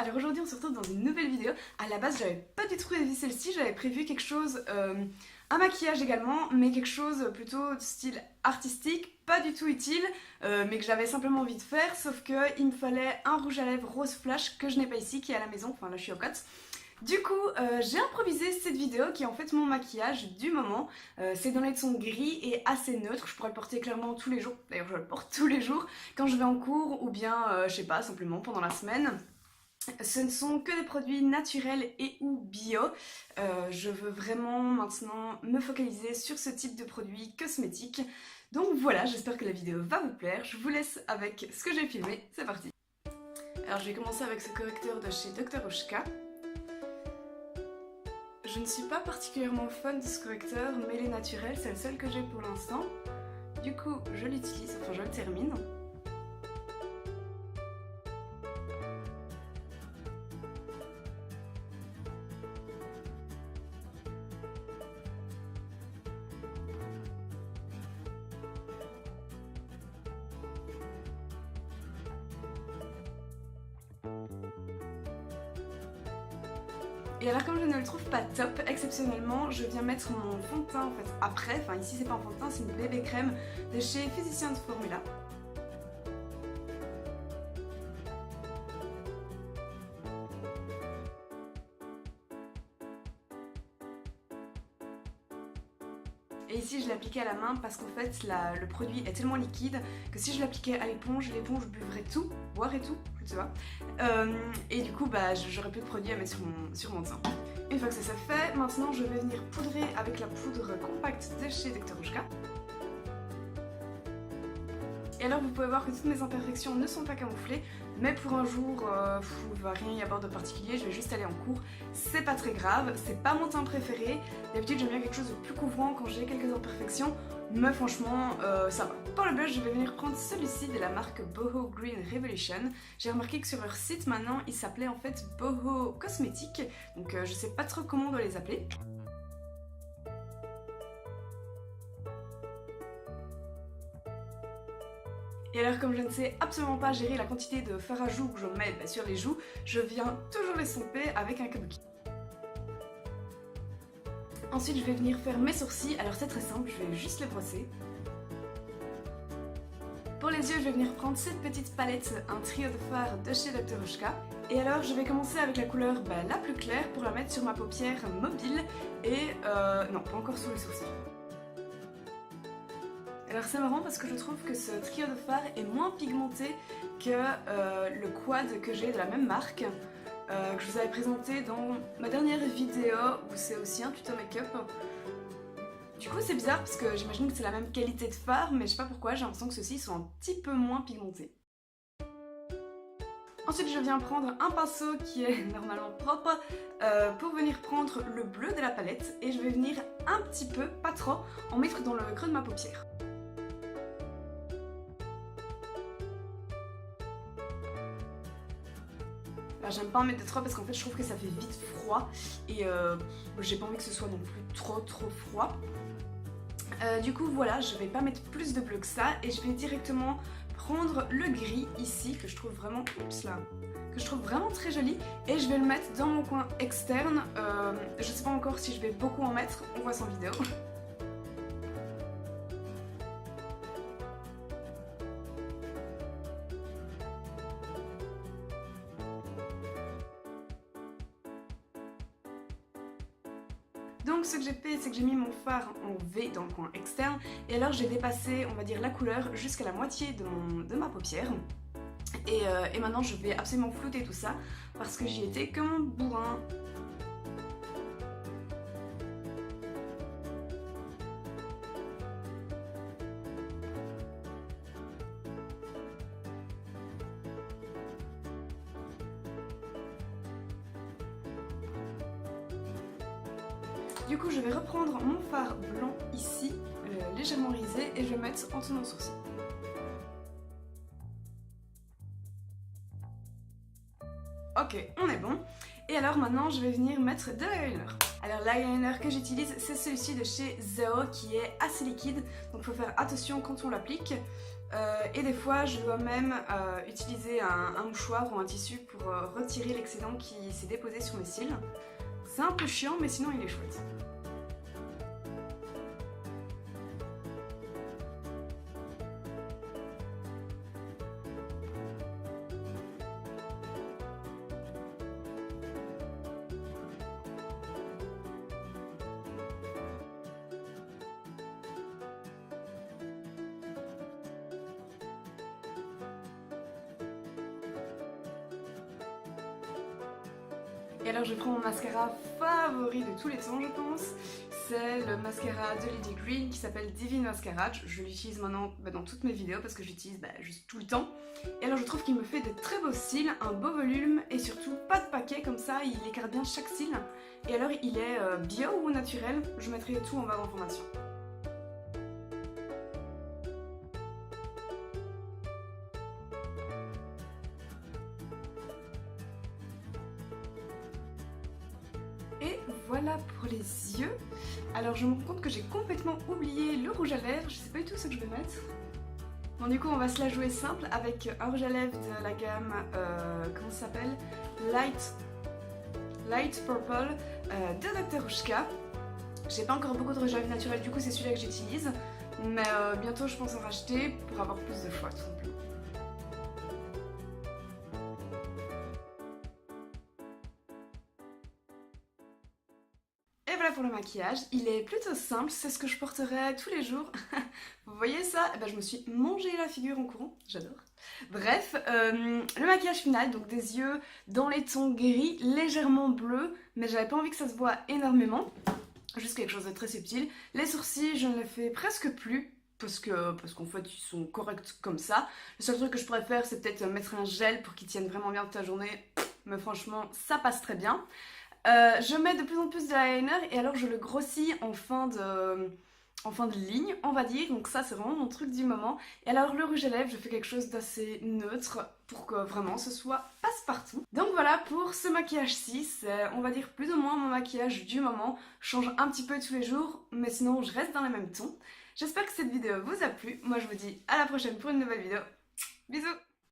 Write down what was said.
alors aujourd'hui on se retrouve dans une nouvelle vidéo. À la base j'avais pas du tout prévu celle-ci, j'avais prévu quelque chose, un maquillage également, mais quelque chose plutôt de style artistique, pas du tout utile, mais que j'avais simplement envie de faire, sauf que il me fallait un rouge à lèvres rose flash que je n'ai pas ici, qui est à la maison, enfin là je suis au cote. Du coup, j'ai improvisé cette vidéo qui est en fait mon maquillage du moment. C'est dans les tons gris et assez neutre, je pourrais le porter clairement tous les jours. D'ailleurs, je le porte tous les jours quand je vais en cours ou bien, je sais pas, simplement pendant la semaine. Ce ne sont que des produits naturels et ou bio. Je veux vraiment maintenant me focaliser sur ce type de produits cosmétiques. Donc voilà, j'espère que la vidéo va vous plaire. Je vous laisse avec ce que j'ai filmé. C'est parti. Alors je vais commencer avec ce correcteur de chez Dr. Oshka. Je ne suis pas particulièrement fan de ce correcteur, mais il est naturel, c'est le seul que j'ai pour l'instant. Du coup, je l'utilise, enfin je le termine. Et alors comme je ne le trouve pas top, exceptionnellement, je viens mettre mon fond de teint en fait après, enfin ici c'est pas un fond de teint, c'est une bébé crème de chez Physicians Formula. Et ici je l'ai appliqué à la main parce qu'en fait le produit est tellement liquide que si je l'appliquais à l'éponge buvrait tout, boirait tout, je sais pas. Et du coup bah j'aurais plus de produit à mettre sur mon teint. Une fois que ça c'est fait, maintenant je vais venir poudrer avec la poudre compacte de chez Dr. Oshka. Et alors vous pouvez voir que toutes mes imperfections ne sont pas camouflées, mais pour un jour où il va rien y avoir de particulier, je vais juste aller en cours, c'est pas très grave, c'est pas mon teint préféré, d'habitude j'aime bien quelque chose de plus couvrant quand j'ai quelques imperfections, mais franchement ça va. Pour le blush, je vais venir prendre celui-ci de la marque Boho Green Revolution. J'ai remarqué que sur leur site maintenant, il s'appelait en fait Boho Cosmétique, donc je sais pas trop comment on doit les appeler. Et alors comme je ne sais absolument pas gérer la quantité de fard à joues que je mets sur les joues, je viens toujours les estomper avec un kabuki. Ensuite je vais venir faire mes sourcils, alors c'est très simple, je vais juste les brosser. Pour les yeux je vais venir prendre cette petite palette, un trio de fards de chez Dr. Oshka. Et alors je vais commencer avec la couleur la plus claire pour la mettre sur ma paupière mobile et non pas encore sous les sourcils. Alors c'est marrant parce que je trouve que ce trio de fards est moins pigmenté que le quad que j'ai de la même marque que je vous avais présenté dans ma dernière vidéo où c'est aussi un tuto make-up. Du coup c'est bizarre parce que j'imagine que c'est la même qualité de fard mais je sais pas pourquoi, j'ai l'impression que ceux-ci sont un petit peu moins pigmentés. Ensuite je viens prendre un pinceau qui est normalement propre pour venir prendre le bleu de la palette et je vais venir un petit peu, pas trop, en mettre dans le creux de ma paupière. J'aime pas en mettre de trop parce qu'en fait je trouve que ça fait vite froid et j'ai pas envie que ce soit non plus trop froid. Du coup voilà, je vais pas mettre plus de bleu que ça et je vais directement prendre le gris ici que je trouve vraiment, très joli et je vais le mettre dans mon coin externe. Je sais pas encore si je vais beaucoup en mettre, on voit ça en vidéo. Donc ce que j'ai fait, c'est que j'ai mis mon fard en V dans le coin externe et alors j'ai dépassé, on va dire, la couleur jusqu'à la moitié de ma paupière. Et maintenant je vais absolument flouter tout ça parce que j'y étais comme un bourrin. Du coup je vais reprendre mon fard blanc ici, légèrement risé, et je vais mettre en dessous de mon sourcil. Ok, on est bon. Et alors maintenant je vais venir mettre de l'eyeliner. Alors l'eyeliner que j'utilise c'est celui-ci de chez Zao qui est assez liquide, donc il faut faire attention quand on l'applique. Et des fois je dois même utiliser un mouchoir ou un tissu pour retirer l'excédent qui s'est déposé sur mes cils. C'est un peu chiant mais sinon il est chouette. Et alors je prends mon mascara favori de tous les temps je pense, c'est le mascara de Lady Green qui s'appelle Divine Mascara. Je l'utilise maintenant dans toutes mes vidéos parce que j'utilise juste tout le temps. Et alors je trouve qu'il me fait de très beaux cils, un beau volume et surtout pas de paquet comme ça, il écarte bien chaque cil. Et alors il est bio ou naturel, je mettrai tout en barre d'informations. Et voilà pour les yeux. Alors je me rends compte que j'ai complètement oublié le rouge à lèvres, je sais pas du tout ce que je vais mettre. Bon du coup on va se la jouer simple avec un rouge à lèvres de la gamme, comment ça s'appelle, Light Purple de Dr. Ushka. J'ai pas encore beaucoup de rouge à lèvres naturel, du coup c'est celui-là que j'utilise. Mais bientôt je pense en racheter pour avoir plus de choix tout simplement. Et voilà pour le maquillage, il est plutôt simple, c'est ce que je porterai tous les jours. Vous voyez ça? Eh ben, je me suis mangé la figure en courant, j'adore. Bref, le maquillage final, donc des yeux dans les tons gris, légèrement bleus, mais j'avais pas envie que ça se voit énormément. Juste quelque chose de très subtil. Les sourcils, je ne les fais presque plus. Parce qu'en fait ils sont corrects comme ça. Le seul truc que je pourrais faire c'est peut-être mettre un gel pour qu'ils tiennent vraiment bien toute la journée. Mais franchement ça passe très bien. Je mets de plus en plus de l'eyeliner et alors je le grossis en fin de ligne, on va dire. Donc ça c'est vraiment mon truc du moment. Et alors le rouge à lèvres, je fais quelque chose d'assez neutre pour que vraiment ce soit passe-partout. Donc voilà pour ce maquillage-ci, c'est on va dire plus ou moins mon maquillage du moment. Je change un petit peu tous les jours, mais sinon je reste dans les mêmes tons. J'espère que cette vidéo vous a plu. Moi je vous dis à la prochaine pour une nouvelle vidéo. Bisous!